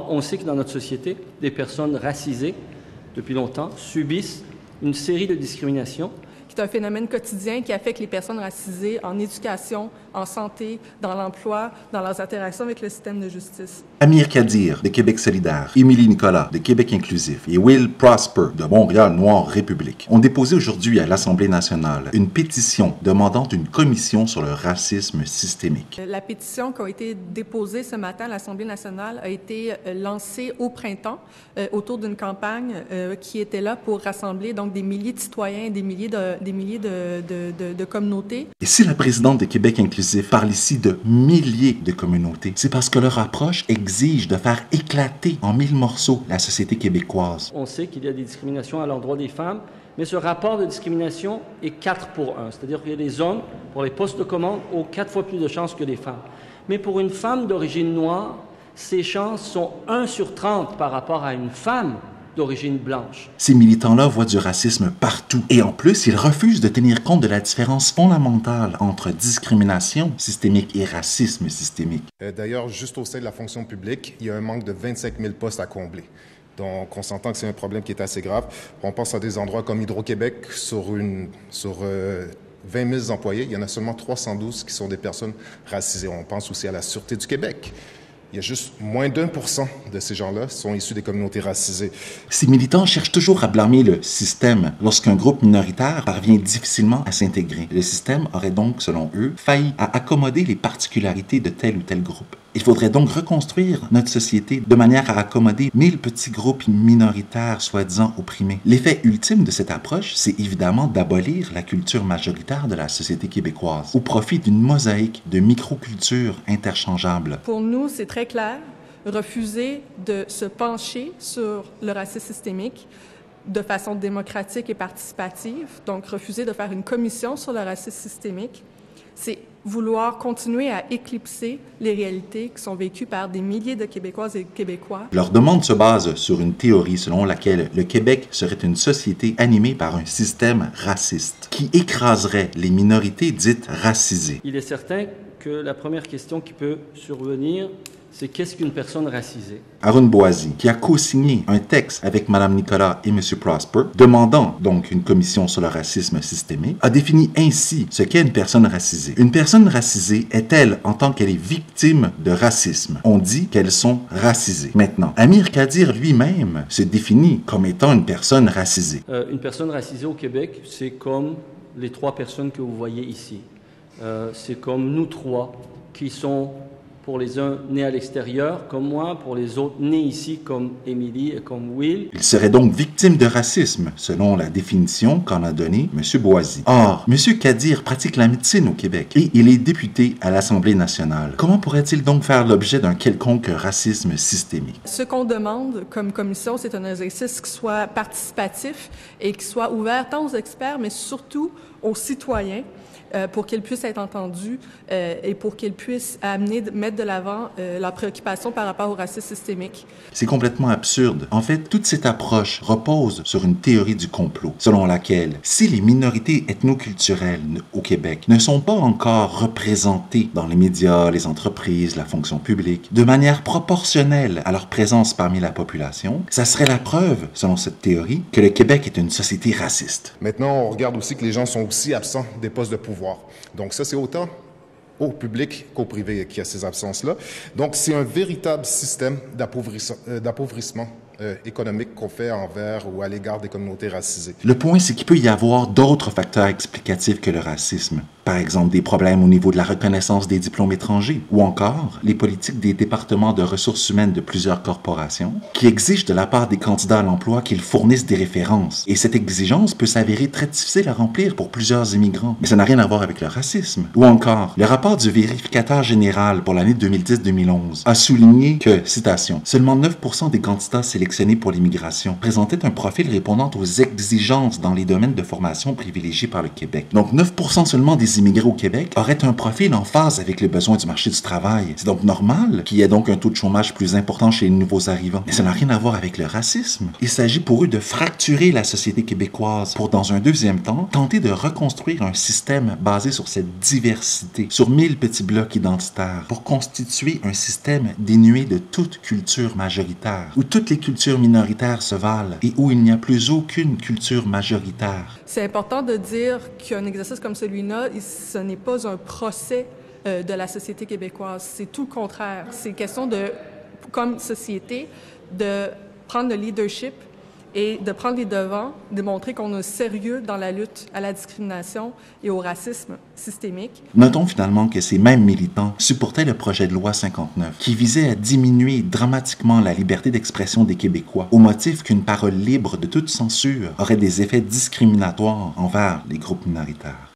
on sait que dans notre société, des personnes racisées, depuis longtemps, subissent une série de discriminations. C'est un phénomène quotidien qui affecte les personnes racisées en éducation, en santé, dans l'emploi, dans leurs interactions avec le système de justice. Amir Kadir, de Québec solidaire, Émilie Nicolas, de Québec inclusif et Will Prosper, de Montréal Noir République, ont déposé aujourd'hui à l'Assemblée nationale une pétition demandant une commission sur le racisme systémique. La pétition qui a été déposée ce matin à l'Assemblée nationale a été lancée au printemps autour d'une campagne qui était là pour rassembler donc des milliers de citoyens, des milliers de communautés. Et si la présidente de Québec inclusif parle ici de milliers de communautés, c'est parce que leur approche exige de faire éclater en 1000 morceaux la société québécoise. On sait qu'il y a des discriminations à l'endroit des femmes, mais ce rapport de discrimination est 4 pour 1. C'est-à-dire qu'il y a des hommes, pour les postes de commande, ont 4 fois plus de chances que les femmes. Mais pour une femme d'origine noire, ces chances sont 1 sur 30 par rapport à une femme d'origine blanche. Ces militants-là voient du racisme partout. Et en plus, ils refusent de tenir compte de la différence fondamentale entre discrimination systémique et racisme systémique. D'ailleurs, juste au sein de la fonction publique, il y a un manque de 25 000 postes à combler. Donc, on s'entend que c'est un problème qui est assez grave. On pense à des endroits comme Hydro-Québec, sur 20 000 employés, il y en a seulement 312 qui sont des personnes racisées. On pense aussi à la Sûreté du Québec. Il y a juste moins d'1% de ces gens-là sont issus des communautés racisées. Ces militants cherchent toujours à blâmer le système lorsqu'un groupe minoritaire parvient difficilement à s'intégrer. Le système aurait donc, selon eux, failli à accommoder les particularités de tel ou tel groupe. Il faudrait donc reconstruire notre société de manière à accommoder 1000 petits groupes minoritaires soi-disant opprimés. L'effet ultime de cette approche, c'est évidemment d'abolir la culture majoritaire de la société québécoise au profit d'une mosaïque de microcultures interchangeables. Pour nous, c'est très clair, refuser de se pencher sur le racisme systémique de façon démocratique et participative, donc refuser de faire une commission sur le racisme systémique, c'est vouloir continuer à éclipser les réalités qui sont vécues par des milliers de Québécoises et Québécois. Leur demande se base sur une théorie selon laquelle le Québec serait une société animée par un système raciste qui écraserait les minorités dites racisées. Il est certain que la première question qui peut survenir, c'est qu'est-ce qu'une personne racisée? Arun Boisy, qui a co-signé un texte avec Mme Nicolas et M. Prosper, demandant donc une commission sur le racisme systémique, a défini ainsi ce qu'est une personne racisée. Une personne racisée est-elle en tant qu'elle est victime de racisme? On dit qu'elles sont racisées. Maintenant, Amir Kadir lui-même se définit comme étant une personne racisée. Une personne racisée au Québec, c'est comme les 3 personnes que vous voyez ici. C'est comme nous 3 qui sont pour les uns nés à l'extérieur, comme moi, pour les autres nés ici, comme Émilie et comme Will. Il serait donc victime de racisme, selon la définition qu'en a donnée M. Boisy. Or, M. Kadir pratique la médecine au Québec et il est député à l'Assemblée nationale. Comment pourrait-il donc faire l'objet d'un quelconque racisme systémique? Ce qu'on demande comme commission, c'est un exercice qui soit participatif et qui soit ouvert tant aux experts, mais surtout aux citoyens, pour qu'ils puissent être entendus et pour qu'ils puissent mettre de l'avant leurs préoccupations par rapport au racisme systémique. C'est complètement absurde. En fait, toute cette approche repose sur une théorie du complot, selon laquelle si les minorités ethnoculturelles au Québec ne sont pas encore représentées dans les médias, les entreprises, la fonction publique, de manière proportionnelle à leur présence parmi la population, ça serait la preuve, selon cette théorie, que le Québec est une société raciste. Maintenant, on regarde aussi que les gens sont aussi absents des postes de pouvoir. Donc ça, c'est autant au public qu'au privé qui a ces absences-là. Donc c'est un véritable système d'appauvrissement économique qu'on fait envers ou à l'égard des communautés racisées. Le point, c'est qu'il peut y avoir d'autres facteurs explicatifs que le racisme. Par exemple, des problèmes au niveau de la reconnaissance des diplômes étrangers ou encore les politiques des départements de ressources humaines de plusieurs corporations qui exigent de la part des candidats à l'emploi qu'ils fournissent des références. Et cette exigence peut s'avérer très difficile à remplir pour plusieurs immigrants. Mais ça n'a rien à voir avec le racisme. Ou encore, le rapport du vérificateur général pour l'année 2010-2011 a souligné que, citation, seulement 9% des candidats sélectionnés pour l'immigration présentaient un profil répondant aux exigences dans les domaines de formation privilégiés par le Québec. Donc 9% seulement des immigrés au Québec auraient un profil en phase avec les besoins du marché du travail. C'est donc normal qu'il y ait donc un taux de chômage plus important chez les nouveaux arrivants. Mais ça n'a rien à voir avec le racisme. Il s'agit pour eux de fracturer la société québécoise pour, dans un deuxième temps, tenter de reconstruire un système basé sur cette diversité, sur 1000 petits blocs identitaires pour constituer un système dénué de toute culture majoritaire, où toutes les cultures minoritaires se valent et où il n'y a plus aucune culture majoritaire. C'est important de dire qu'un exercice comme celui-là, ce n'est pas un procès de la société québécoise. C'est tout le contraire. C'est question de, comme société, de prendre le leadership et de prendre les devants, de montrer qu'on est sérieux dans la lutte à la discrimination et au racisme systémique. Notons finalement que ces mêmes militants supportaient le projet de loi 59, qui visait à diminuer dramatiquement la liberté d'expression des Québécois, au motif qu'une parole libre de toute censure aurait des effets discriminatoires envers les groupes minoritaires.